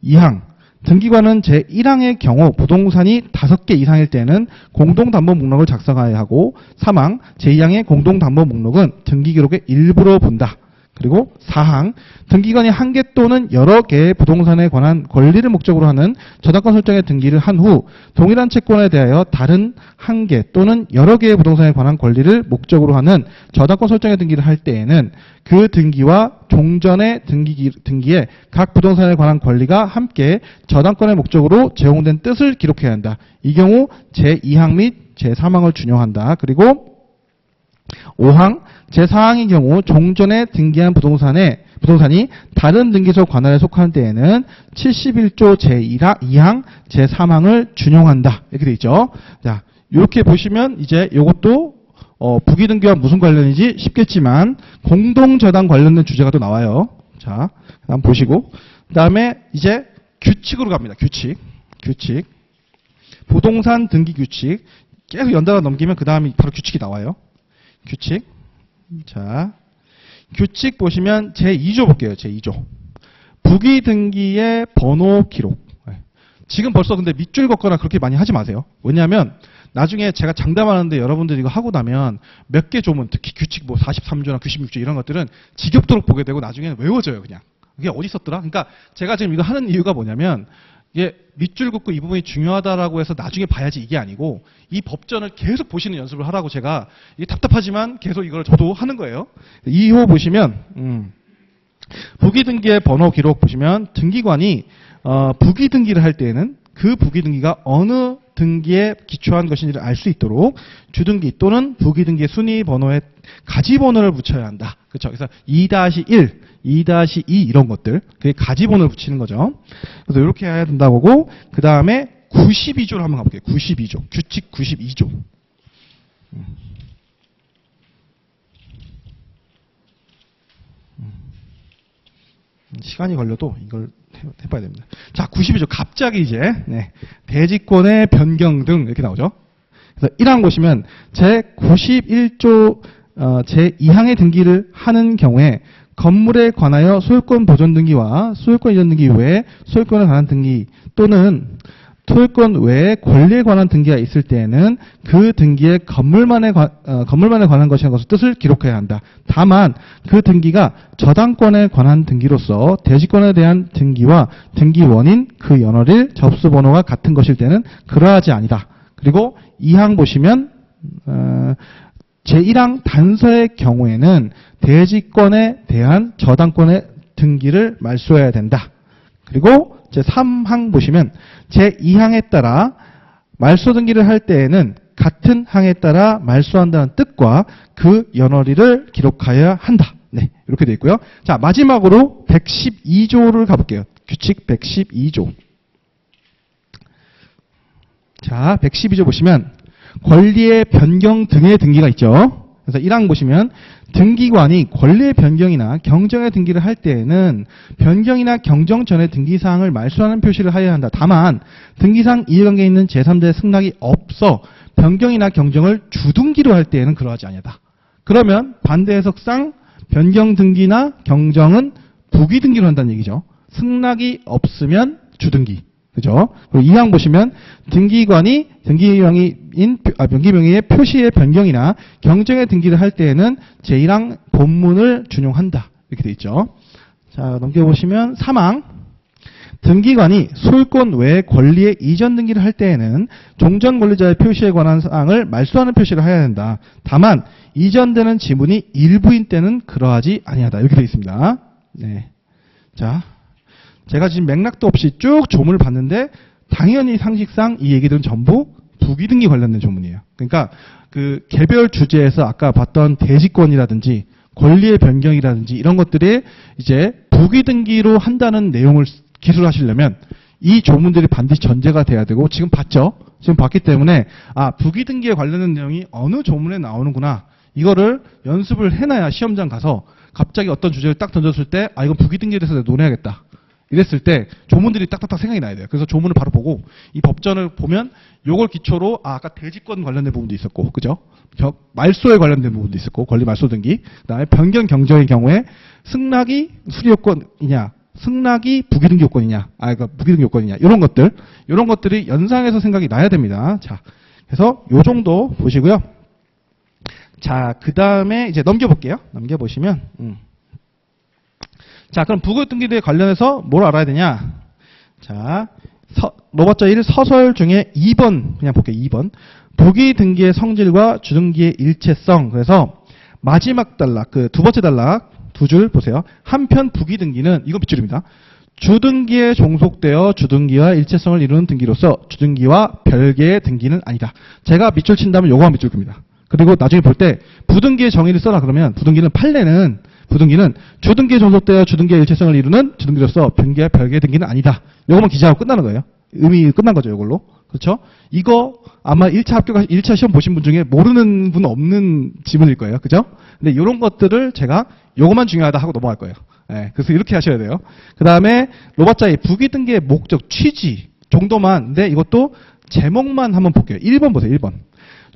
A: 2항. 등기관은 제1항의 경우 부동산이 5개 이상일 때는 공동담보 목록을 작성해야 하고 3항 제2항의 공동담보 목록은 등기기록의 일부로 본다. 그리고 4항 등기관이 한 개 또는 여러 개의 부동산에 관한 권리를 목적으로 하는 저당권 설정의 등기를 한 후 동일한 채권에 대하여 다른 한 개 또는 여러 개의 부동산에 관한 권리를 목적으로 하는 저당권 설정의 등기를 할 때에는 그 등기와 종전의 등기에 각 부동산에 관한 권리가 함께 저당권의 목적으로 제공된 뜻을 기록해야 한다. 이 경우 제2항 및 제3항을 준용한다. 그리고 5항 제4항의 경우 종전에 등기한 부동산이 다른 등기소 관할에 속하는 때에는 71조 제2항 제3항을 준용한다. 이렇게 되어 있죠. 자, 이렇게 보시면 이제 이것도 부기등기와 무슨 관련인지 쉽겠지만 공동저당 관련된 주제가 또 나와요. 자, 한번 보시고 그 다음에 이제 규칙으로 갑니다. 규칙 부동산 등기 규칙 계속 연달아 넘기면 그 다음에 바로 규칙이 나와요. 규칙. 자, 규칙 보시면 제2조 볼게요. 제2조. 부기등기의 번호 기록. 지금 벌써 근데 밑줄 걷거나 그렇게 많이 하지 마세요. 왜냐하면 나중에 제가 장담하는데 여러분들이 이거 하고 나면 몇 개 조문, 특히 규칙 뭐 43조나 96조 이런 것들은 지겹도록 보게 되고 나중에는 외워져요. 그냥. 그게 어디 있었더라? 그러니까 제가 지금 이거 하는 이유가 뭐냐면 이게 밑줄 긋고 이 부분이 중요하다라고 해서 나중에 봐야지 이게 아니고 이 법전을 계속 보시는 연습을 하라고 제가 이게 답답하지만 계속 이걸 저도 하는 거예요. 2호 보시면 부기등기의 번호 기록 보시면 등기관이 부기등기를 할 때에는 그 부기등기가 어느 등기에 기초한 것인지를 알 수 있도록 주등기 또는 부기등기의 순위 번호에 가지 번호를 붙여야 한다. 그렇죠? 그래서 2-1, 2-2 이런 것들, 그게 가지 번호를 붙이는 거죠. 그래서 이렇게 해야 된다고 보고, 그 다음에 92조를 한번 가볼게요. 92조. 규칙 92조. 시간이 걸려도 이걸 해봐야 됩니다. 자, 92조. 갑자기 이제, 대지권의 변경 등 이렇게 나오죠. 그래서 1항 보시면, 제91조, 제2항의 등기를 하는 경우에 건물에 관하여 소유권 보존 등기와 소유권 이전 등기 외에 소유권에 관한 등기 또는 소유권 외에 권리에 관한 등기가 있을 때에는 그 등기에 건물만에 관한 것이라는 것을 뜻을 기록해야 한다. 다만 그 등기가 저당권에 관한 등기로서 대지권에 대한 등기와 등기 원인, 그 연월일, 접수 번호가 같은 것일 때는 그러하지 아니다. 그리고 2항 보시면 제1항 단서의 경우에는 대지권에 대한 저당권의 등기를 말소해야 된다. 그리고 제3항 보시면 제2항에 따라 말소 등기를 할 때에는 같은 항에 따라 말소한다는 뜻과 그 연월일을 기록하여야 한다. 네, 이렇게 되어 있고요. 자, 마지막으로 112조를 가볼게요. 규칙 112조. 자, 112조 보시면 권리의 변경 등의 등기가 있죠. 그래서 1항 보시면 등기관이 권리의 변경이나 경정의 등기를 할 때에는 변경이나 경정 전의 등기사항을 말소하는 표시를 하여야 한다. 다만 등기상 이해관계에 있는 제3자의 승낙이 없어 변경이나 경정을 주등기로 할 때에는 그러하지 아니하다. 그러면 반대 해석상 변경 등기나 경정은 부기등기로 한다는 얘기죠. 승낙이 없으면 주등기. 그죠? 그리고 2항 보시면 등기관이 변기명의의 표시의 변경이나 경정의 등기를 할 때에는 제1항 본문을 준용한다. 이렇게 돼 있죠. 자, 넘겨보시면 3항. 등기관이 소유권 외 권리의 이전 등기를 할 때에는 종전 권리자의 표시에 관한 사항을 말소하는 표시를 해야 된다. 다만 이전되는 지분이 일부인 때는 그러하지 아니하다. 이렇게 돼 있습니다. 네. 자. 제가 지금 맥락도 없이 쭉 조문을 봤는데 당연히 상식상 이 얘기들은 전부 부기등기 관련된 조문이에요. 그러니까 그 개별 주제에서 아까 봤던 대지권이라든지 권리의 변경이라든지 이런 것들이 이제 부기등기로 한다는 내용을 기술하시려면 이 조문들이 반드시 전제가 돼야 되고 지금 봤죠? 지금 봤기 때문에 부기등기에 관련된 내용이 어느 조문에 나오는구나. 이거를 연습을 해놔야 시험장 가서 갑자기 어떤 주제를 딱 던졌을 때 이건 부기등기에 대해서 내가 논해야겠다. 이랬을 때 조문들이 딱딱딱 생각이 나야 돼요. 그래서 조문을 바로 보고 이 법전을 보면 요걸 기초로 아까 대지권 관련된 부분도 있었고, 그죠? 말소에 관련된 부분도 있었고, 권리 말소 등기. 그다음에 변경 경정의 경우에 승낙이 수리 요건이냐, 승낙이 부기등기 요건이냐, 그러니까 부기등기 요건이냐, 이런 것들이 연상해서 생각이 나야 됩니다. 자, 그래서 요 정도 보시고요. 자, 그 다음에 이제 넘겨볼게요. 넘겨보시면. 자, 그럼 부기등기에 관련해서 뭘 알아야 되냐? 자, 로버자 1 서설 중에 2번 그냥 볼게요. 2번. 부기등기의 성질과 주등기의 일체성. 그래서 마지막 단락, 그 두 번째 단락 두 줄 보세요. 한편 부기등기는 이거 밑줄입니다. 주등기에 종속되어 주등기와 일체성을 이루는 등기로서 주등기와 별개의 등기는 아니다. 제가 밑줄 친다면 요거만 밑줄 겁니다. 그리고 나중에 볼 때 부등기의 정의를 써라 그러면 부등기는 부등기는 주등기에 종속되어 주등기의 일체성을 이루는 주등기로서 변기와 별개의 등기는 아니다. 이거만 기재하고 끝나는 거예요. 의미 끝난 거죠, 이걸로. 그렇죠? 이거 아마 1차 시험 보신 분 중에 모르는 분 없는 지문일 거예요. 그죠? 근데 이런 것들을 제가 요거만 중요하다 하고 넘어갈 거예요. 네, 그래서 이렇게 하셔야 돼요. 그 다음에 로버자의 부기등기의 목적, 취지 정도만. 근데 이것도 제목만 한번 볼게요. 1번 보세요. 1번.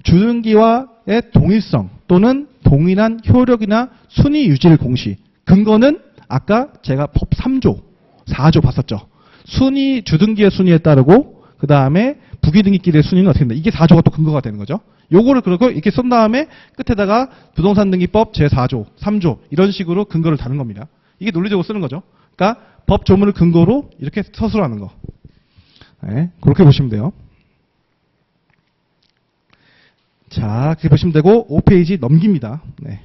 A: 주등기와의 동일성 또는 동일한 효력이나 순위 유지를 공시. 근거는 아까 제가 법 3조, 4조 봤었죠. 주등기의 순위에 따르고 그 다음에 부기등기끼리의 순위는 어떻게 된다. 이게 4조가 또 근거가 되는 거죠. 요거를 그렇고 이렇게 쓴 다음에 끝에다가 부동산등기법 제4조, 3조 이런 식으로 근거를 다는 겁니다. 이게 논리적으로 쓰는 거죠. 그러니까 법 조문을 근거로 이렇게 서술하는 거. 네, 그렇게 보시면 돼요. 자, 그렇게 보시면 되고 5페이지 넘깁니다. 네.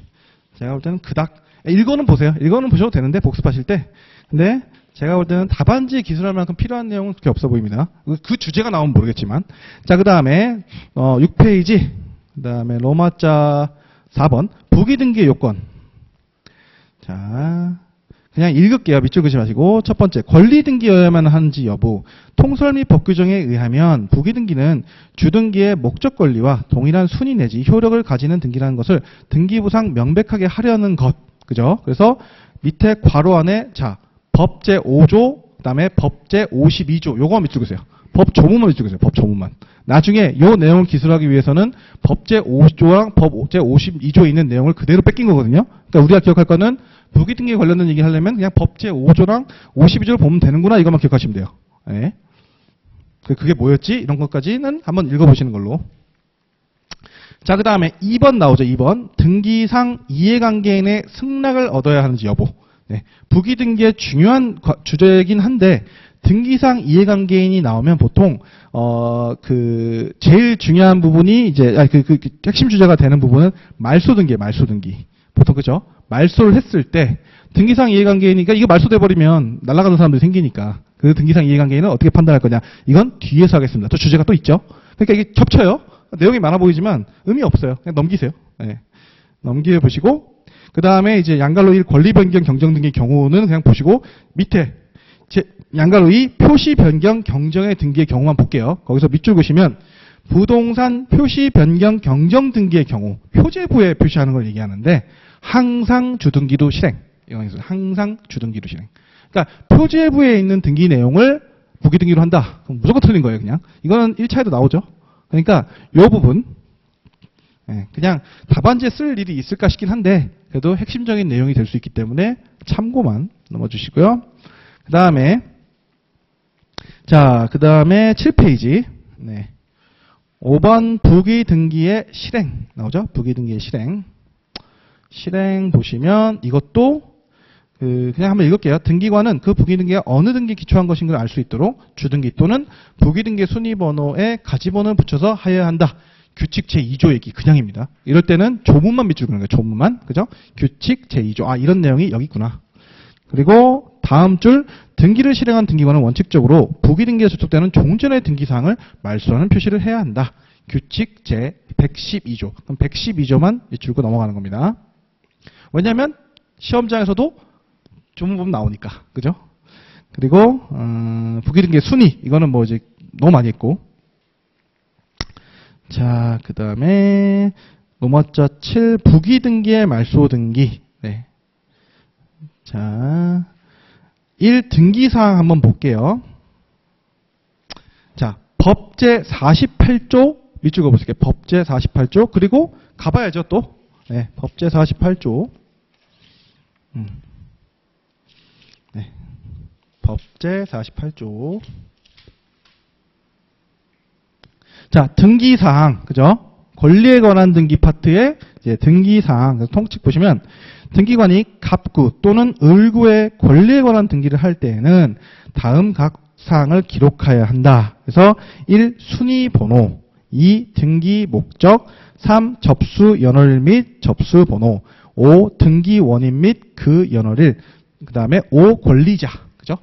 A: 제가 볼 때는 그닥 읽어는 보세요. 읽어는 보셔도 되는데 복습하실 때. 근데 제가 볼 때는 답안지 기술할 만큼 필요한 내용은 그렇게 없어 보입니다. 그 주제가 나오면 모르겠지만. 자, 그 다음에 6페이지. 그 다음에 로마자 4번 부기 등기의 요건. 자, 그냥 읽을게요. 밑줄 그지 마시고. 첫 번째, 권리 등기여야만 하는지 여부. 통설 및 법 규정에 의하면 부기 등기는 주등기의 목적 권리와 동일한 순위 내지 효력을 가지는 등기라는 것을 등기부상 명백하게 하려는 것. 그죠? 그래서 밑에 괄호 안에 자, 법 제5조, 그다음에 법 제52조. 요거 밑줄 그세요. 법 조문만 밑줄 그세요. 법 조문만. 나중에 요 내용을 기술하기 위해서는 법 제5조랑 법 제52조에 있는 내용을 그대로 뺏긴 거거든요. 그러니까 우리가 기억할 거는 부기 등기에 관련된 얘기 하려면 그냥 법 제5조랑 52조를 보면 되는구나 이것만 기억하시면 돼요. 네. 그게 뭐였지? 이런 것까지는 한번 읽어보시는 걸로. 자, 그 다음에 2번 나오죠. 2번. 등기상 이해관계인의 승낙을 얻어야 하는지 여부. 네. 부기 등기의 중요한 주제이긴 한데 등기상 이해관계인이 나오면 보통 제일 중요한 부분이 이제 핵심 주제가 되는 부분은 말소 등기예요. 말소 등기. 보통 그죠? 말소를 했을 때 등기상 이해관계인이니까 이거 말소돼 버리면 날아가는 사람들이 생기니까 그 등기상 이해관계인은 어떻게 판단할 거냐? 이건 뒤에서 하겠습니다. 저 주제가 또 있죠. 그러니까 이게 겹쳐요. 내용이 많아 보이지만 의미 없어요. 그냥 넘기세요. 네. 넘겨 보시고 그 다음에 이제 양갈로 1 권리 변경 경정 등의 경우는 그냥 보시고 밑에 양갈로 2 표시 변경 경정의 등기의 경우만 볼게요. 거기서 밑줄 보시면 부동산 표시 변경 경정 등기의 경우 표제부에 표시하는 걸 얘기하는데 항상 주등기도 실행. 이건 항상 주등기도 실행. 그러니까 표제부에 있는 등기 내용을 부기 등기로 한다. 그럼 무조건 틀린 거예요, 그냥. 이거는 1차에도 나오죠. 그러니까 이 부분 그냥 답안지에 쓸 일이 있을까 싶긴 한데 그래도 핵심적인 내용이 될 수 있기 때문에 참고만 넘어주시고요. 그 다음에 7페이지 5번 부기 등기의 실행 나오죠. 부기 등기의 실행 보시면 이것도 그냥 한번 읽을게요. 등기관은 그 부기 등기가 어느 등기에 기초한 것인가를 알 수 있도록 주등기 또는 부기 등기 순위번호에 가지번호를 붙여서 하여야 한다. 규칙 제2조 얘기 그냥입니다. 이럴 때는 조문만 밑줄 그는 거예요. 조문만. 그죠? 규칙 제2조. 아, 이런 내용이 여기 있구나. 그리고 다음 줄 등기를 실행한 등기관은 원칙적으로 부기 등기에 소속되는 종전의 등기사항을 말소하는 표시를 해야 한다. 규칙 제112조. 그럼 112조만 밑줄고 넘어가는 겁니다. 왜냐하면 시험장에서도 조문 보면 나오니까. 그죠? 그리고 부기 등기의 순위. 이거는 뭐 이제 너무 많이 했고. 자, 그 다음에 로마자 7 부기 등기의 말소 등기. 네. 자, 1 등기사항 한번 볼게요. 자, 법제 48조 밑줄 그어보실게요. 법제 48조 그리고 가봐야죠 또. 네, 법제 48조. 네, 법제 48조. 자, 등기사항, 그죠? 권리에 관한 등기 파트에 이제 등기사항, 통칙 보시면 등기관이 갑구 또는 을구의 권리에 관한 등기를 할 때에는 다음 각 사항을 기록해야 한다. 그래서 1. 순위 번호, 2. 등기 목적, 3. 접수 연월 및 접수 번호, 5. 등기 원인 및 그 연월일, 그 다음에 5. 권리자. 그죠?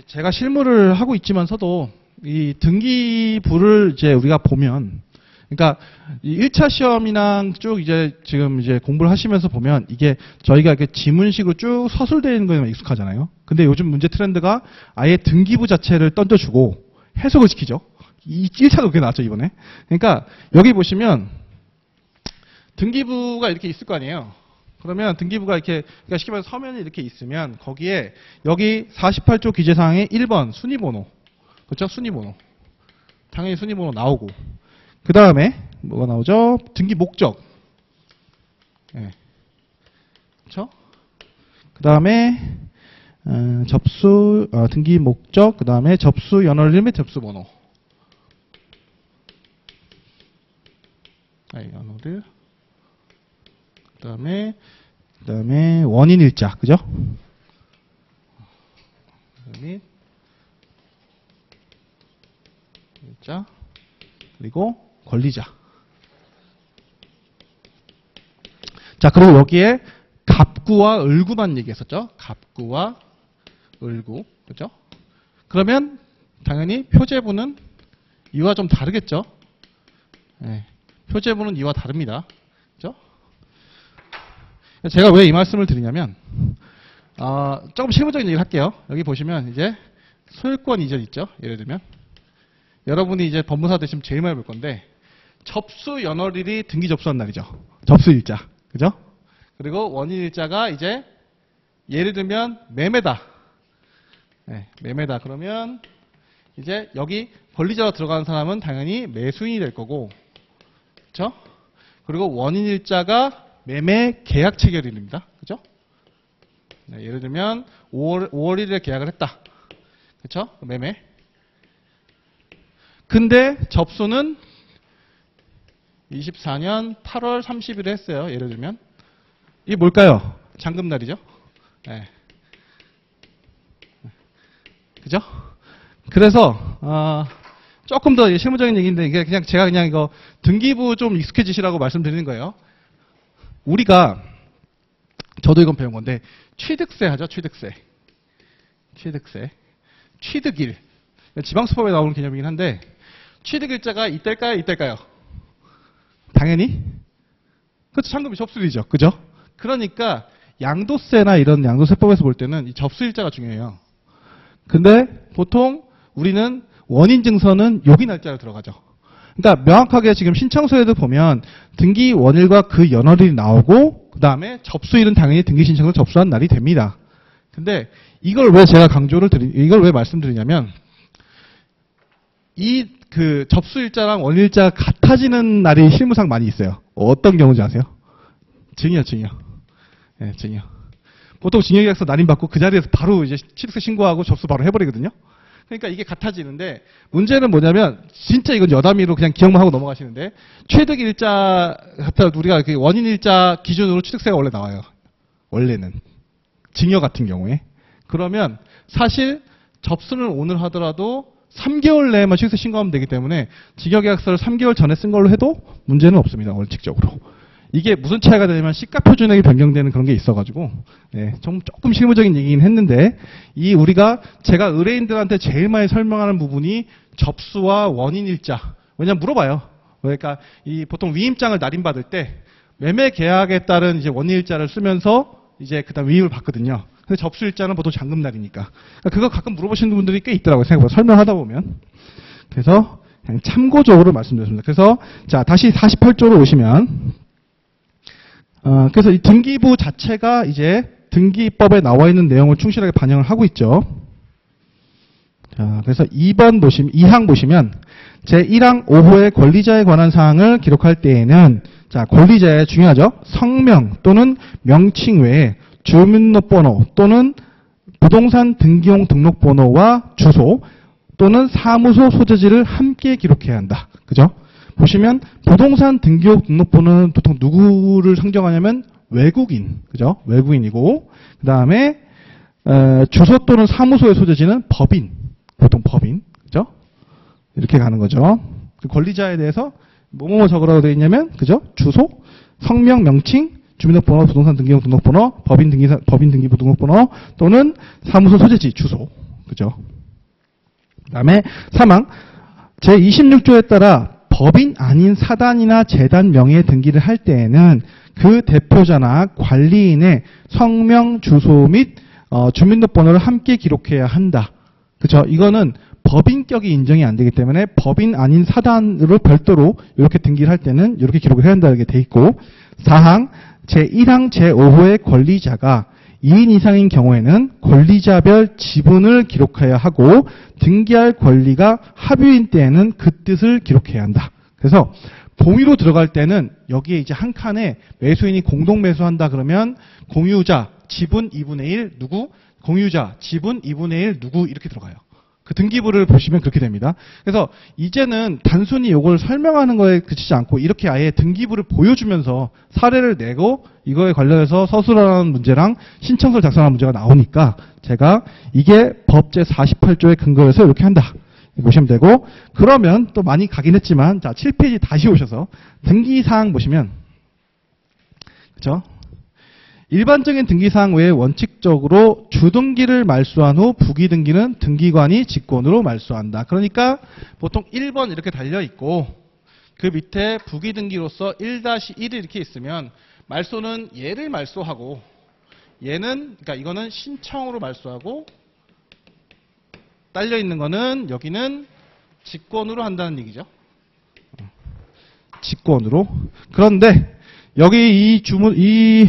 A: 제가 실무를 하고 있지만서도 이 등기부를 이제 우리가 보면, 그러니까 이 1차 시험이나 쭉 이제 지금 이제 공부를 하시면서 보면 이게 저희가 이렇게 지문식으로 쭉 서술되어 있는 거에만 익숙하잖아요. 근데 요즘 문제 트렌드가 아예 등기부 자체를 던져주고 해석을 시키죠. 이 1차도 그게 나왔죠, 이번에. 그러니까 여기 보시면 등기부가 이렇게 있을 거 아니에요. 그러면 등기부가 이렇게, 그러니까 쉽게 말해서 서면이 이렇게 있으면 거기에 여기 48조 기재사항의 1번 순위번호. 그렇죠? 순위번호. 당연히 순위번호 나오고. 그 다음에 뭐가 나오죠? 등기 목적. 네. 그렇죠? 그 다음에 등기 목적, 그 다음에 접수 연월일 및 접수 번호. 연월일. 그 다음에 원인 일자, 그죠? 및 일자, 그리고 권리자. 자, 그리고 여기에 갑구와 을구만 얘기했었죠. 갑구와 을구. 그죠? 그러면 당연히 표제부는 이와 좀 다르겠죠. 네. 표제부는 이와 다릅니다. 그죠? 제가 왜 이 말씀을 드리냐면, 조금 실무적인 얘기를 할게요. 여기 보시면 이제 소유권 이전 있죠. 예를 들면. 여러분이 이제 법무사 되시면 제일 많이 볼 건데, 접수 연월일이 등기 접수한 날이죠. 접수일자. 그죠? 그리고 원인일자가 이제 예를 들면 매매다. 네, 매매다. 그러면 이제 여기 권리자로 들어가는 사람은 당연히 매수인이 될 거고, 그렇죠? 그리고 원인일자가 매매 계약 체결일입니다. 그죠? 네, 예를 들면 5월 1일에 계약을 했다. 그렇죠? 매매. 근데 접수는 24년 8월 30일에 했어요. 예를 들면. 이게 뭘까요? 잔금날이죠. 네. 그죠? 그래서 조금 더 실무적인 얘기인데 이게 그냥 제가 그냥 이거 등기부 좀 익숙해지시라고 말씀드리는 거예요. 우리가 저도 이건 배운 건데 취득세 하죠. 취득세. 취득일. 지방수법에 나오는 개념이긴 한데 취득일자가 이때일까요? 이때일까요? 당연히 그렇죠. 잔금이 접수일이죠. 그죠? 그러니까 양도세나 이런 양도세법에서 볼 때는 이 접수일자가 중요해요. 근데 보통 우리는 원인증서는 요기 날짜로 들어가죠. 그러니까 명확하게 지금 신청서에도 보면 등기 원일과 그 연월일이 나오고 그 다음에 접수일은 당연히 등기 신청서 접수한 날이 됩니다. 근데 이걸 왜 제가 이걸 왜 말씀드리냐면 이 그 접수일자랑 원일자가 같아지는 날이 실무상 많이 있어요. 어떤 경우인지 아세요? 증여. 네, 증여. 보통 증여계약서 날인받고 그 자리에서 바로 이제 취득세 신고하고 접수 바로 해버리거든요. 그러니까 이게 같아지는데 문제는 뭐냐면 진짜 이건 여담이로 그냥 기억만 하고 넘어가시는데 취득일자 같은 우리가 원인일자 기준으로 취득세가 원래 나와요. 원래는 증여 같은 경우에 그러면 사실 접수는 오늘 하더라도 3개월 내에만 취득세 신고하면 되기 때문에 증여계약서를 3개월 전에 쓴 걸로 해도 문제는 없습니다. 원칙적으로. 이게 무슨 차이가 되냐면 시가표준액이 변경되는 그런 게 있어가지고 네, 조금 실무적인 얘기긴 했는데 이 우리가 제가 의뢰인들한테 제일 많이 설명하는 부분이 접수와 원인일자. 왜냐면 물어봐요. 그러니까 이 보통 위임장을 날인받을 때 매매 계약에 따른 이제 원인일자를 쓰면서 이제 그다음 위임을 받거든요. 근데 접수일자는 보통 잔금날이니까. 그거 가끔 물어보시는 분들이 꽤 있더라고요. 생각보다 설명하다 보면. 그래서 그냥 참고적으로 말씀드렸습니다. 그래서 자 다시 48조로 오시면 그래서 이 등기부 자체가 이제 등기법에 나와 있는 내용을 충실하게 반영을 하고 있죠. 자, 그래서 2항 보시면 제1항 5호의 권리자에 관한 사항을 기록할 때에는 자, 권리자의 중요하죠. 성명 또는 명칭 외에 주민등록번호 또는 부동산 등기용 등록번호와 주소 또는 사무소 소재지를 함께 기록해야 한다. 그죠? 보시면 부동산 등기용 등록번호는 보통 누구를 상정하냐면 외국인, 그죠? 외국인이고 그 다음에 주소 또는 사무소의 소재지는 법인, 보통 법인, 그죠? 이렇게 가는 거죠. 그 권리자에 대해서 뭐뭐 적으라고 되어 있냐면, 그죠? 주소, 성명, 명칭, 주민등록번호, 부동산 등기용 등록번호, 법인 등기부 등록번호 또는 사무소 소재지, 주소, 그죠? 그 다음에 3항 제26조에 따라 법인 아닌 사단이나 재단 명의의 등기를 할 때에는 그 대표자나 관리인의 성명, 주소 및 주민등록번호를 함께 기록해야 한다. 그렇죠? 이거는 법인격이 인정이 안 되기 때문에 법인 아닌 사단으로 별도로 이렇게 등기를 할 때는 이렇게 기록을 해야 한다는 게 돼 있고 4항 제1항 제5호의 권리자가 2인 이상인 경우에는 권리자별 지분을 기록해야 하고 등기할 권리가 합유인 때에는 그 뜻을 기록해야 한다. 그래서 공유로 들어갈 때는 여기에 이제 한 칸에 매수인이 공동 매수한다 그러면 공유자 지분 2분의 1 누구? 공유자 지분 2분의 1 누구? 이렇게 들어가요. 그 등기부를 보시면 그렇게 됩니다. 그래서 이제는 단순히 이걸 설명하는 거에 그치지 않고 이렇게 아예 등기부를 보여주면서 사례를 내고 이거에 관련해서 서술하는 문제랑 신청서를 작성하는 문제가 나오니까 제가 이게 법 제48조에 근거해서 이렇게 한다. 보시면 되고 그러면 또 많이 가긴 했지만 자 7페이지 다시 오셔서 등기사항 보시면 그죠? 일반적인 등기사항 외에 원칙적으로 주등기를 말소한 후 부기등기는 등기관이 직권으로 말소한다. 그러니까 보통 1번 이렇게 달려있고 그 밑에 부기등기로서 1-1이 이렇게 있으면 말소는 얘를 말소하고 얘는 그러니까 이거는 신청으로 말소하고 딸려있는 거는 여기는 직권으로 한다는 얘기죠. 직권으로. 그런데 여기 이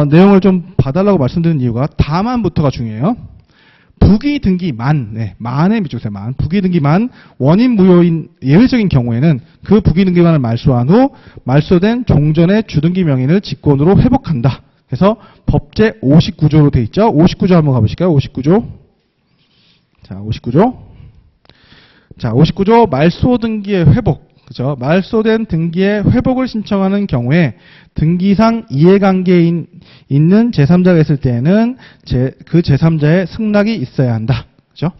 A: 내용을 좀 봐달라고 말씀드린 이유가 다만부터가 중요해요. 부기등기만, 네, 만에 밑줄세요. 만. 부기등기만 원인 무효인 예외적인 경우에는 그 부기등기만을 말소한 후 말소된 종전의 주등기 명의를 직권으로 회복한다. 그래서 법제 59조로 돼 있죠. 59조 한번 가보실까요? 59조. 자, 59조. 자, 59조 말소 등기의 회복. 그죠? 말소된 등기의 회복을 신청하는 경우에 등기상 이해관계에 있는 제3자가 있을 때에는 그 제3자의 승낙이 있어야 한다. 그죠?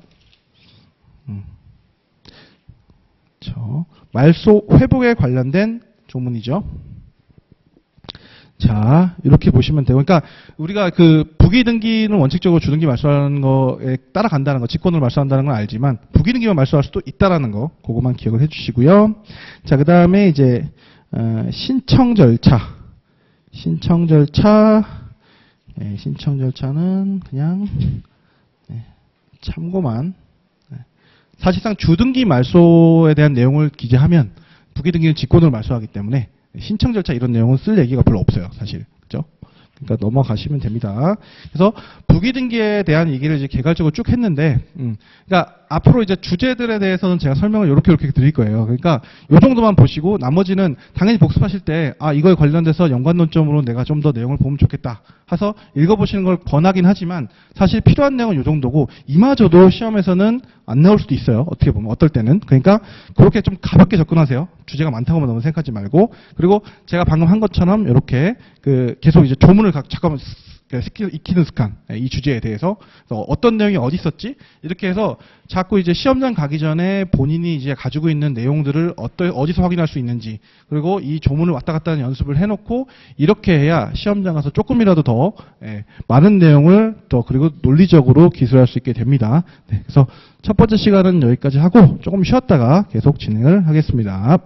A: 말소 회복에 관련된 조문이죠. 자, 이렇게 보시면 돼요. 그러니까 우리가 그 부기등기는 원칙적으로 주등기 말소하는 거에 따라간다는 거, 직권으로 말소한다는 건 알지만 부기등기만 말소할 수도 있다라는 거, 그거만 기억을 해주시고요. 자, 그 다음에 이제 신청 절차. 신청 절차는 그냥 참고만. 사실상 주등기 말소에 대한 내용을 기재하면 부기등기는 직권으로 말소하기 때문에 신청 절차 이런 내용은 쓸 얘기가 별로 없어요, 사실. 그죠? 그러니까 넘어가시면 됩니다. 그래서 부기등기에 대한 얘기를 이제 개괄적으로 쭉 했는데, 그러니까 앞으로 이제 주제들에 대해서는 제가 설명을 이렇게 드릴 거예요. 그러니까 요 정도만 보시고 나머지는 당연히 복습하실 때, 아, 이거에 관련돼서 연관 논점으로 내가 좀 더 내용을 보면 좋겠다 해서 읽어보시는 걸 권하긴 하지만 사실 필요한 내용은 요 정도고 이마저도 시험에서는 안 나올 수도 있어요. 어떻게 보면 어떨 때는. 그러니까 그렇게 좀 가볍게 접근하세요. 주제가 많다고만 너무 생각하지 말고. 그리고 제가 방금 한 것처럼 이렇게 계속 이제 조문을 잠깐만 익히는 습관, 이 주제에 대해서 어떤 내용이 어디 있었지? 이렇게 해서 자꾸 이제 시험장 가기 전에 본인이 이제 가지고 있는 내용들을 어디서 확인할 수 있는지, 그리고 이 조문을 왔다 갔다 하는 연습을 해놓고 이렇게 해야 시험장 가서 조금이라도 더 많은 내용을 더 그리고 논리적으로 기술할 수 있게 됩니다. 네, 그래서 첫 번째 시간은 여기까지 하고 조금 쉬었다가 계속 진행을 하겠습니다.